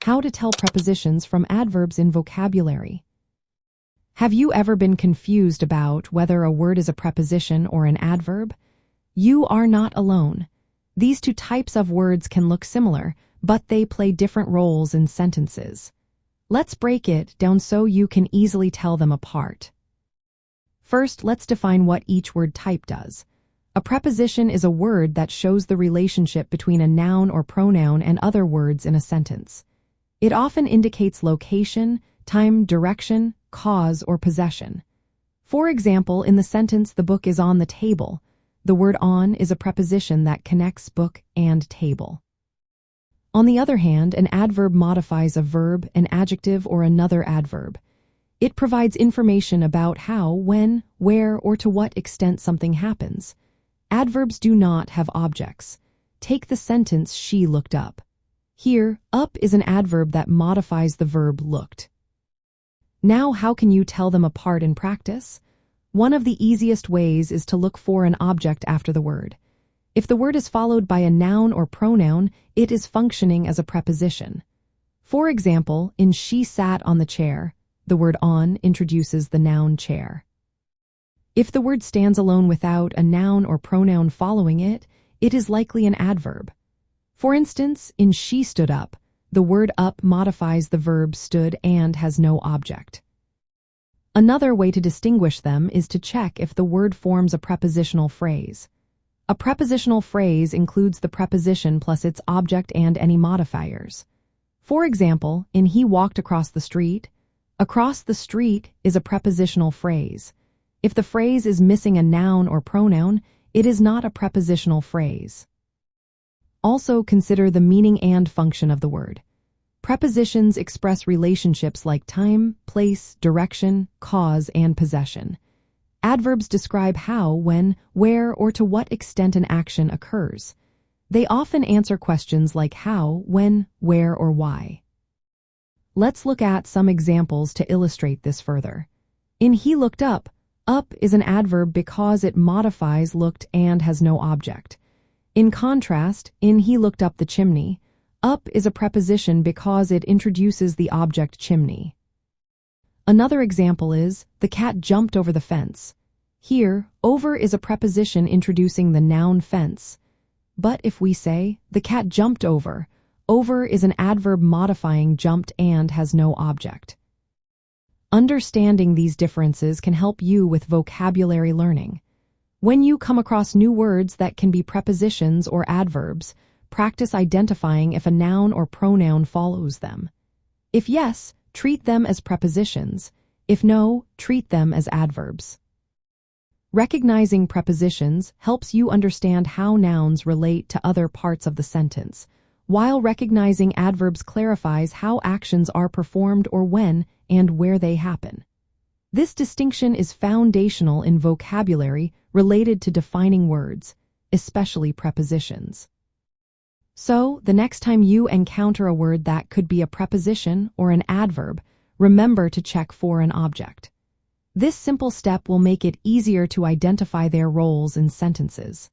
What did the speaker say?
How to tell prepositions from adverbs in vocabulary. Have you ever been confused about whether a word is a preposition or an adverb? You are not alone. These two types of words can look similar, but they play different roles in sentences. Let's break it down so you can easily tell them apart. First, let's define what each word type does. A preposition is a word that shows the relationship between a noun or pronoun and other words in a sentence. It often indicates location, time, direction, cause, or possession. For example, in the sentence, "The book is on the table," the word "on" is a preposition that connects book and table. On the other hand, an adverb modifies a verb, an adjective, or another adverb. It provides information about how, when, where, or to what extent something happens. Adverbs do not have objects. Take the sentence, "She looked up." Here, up is an adverb that modifies the verb looked. Now, how can you tell them apart in practice? One of the easiest ways is to look for an object after the word. If the word is followed by a noun or pronoun, it is functioning as a preposition. For example, in "she sat on the chair," the word "on" introduces the noun chair. If the word stands alone without a noun or pronoun following it, it is likely an adverb. For instance, in "she stood up," the word "up" modifies the verb stood and has no object. Another way to distinguish them is to check if the word forms a prepositional phrase. A prepositional phrase includes the preposition plus its object and any modifiers. For example, in "he walked across the street," across the street is a prepositional phrase. If the phrase is missing a noun or pronoun, it is not a prepositional phrase. Also consider the meaning and function of the word. Prepositions express relationships like time, place, direction, cause, and possession. Adverbs describe how, when, where, or to what extent an action occurs. They often answer questions like how, when, where, or why. Let's look at some examples to illustrate this further. In "he looked up," up is an adverb because it modifies looked and has no object. In contrast, in "he looked up the chimney," up is a preposition because it introduces the object chimney. Another example is, "the cat jumped over the fence." Here, over is a preposition introducing the noun fence. But if we say, "the cat jumped over," over is an adverb modifying jumped and has no object. Understanding these differences can help you with vocabulary learning. When you come across new words that can be prepositions or adverbs, practice identifying if a noun or pronoun follows them. If yes, treat them as prepositions. If no, treat them as adverbs. Recognizing prepositions helps you understand how nouns relate to other parts of the sentence, while recognizing adverbs clarifies how actions are performed or when and where they happen. This distinction is foundational in vocabulary related to defining words, especially prepositions. So, the next time you encounter a word that could be a preposition or an adverb, remember to check for an object. This simple step will make it easier to identify their roles in sentences.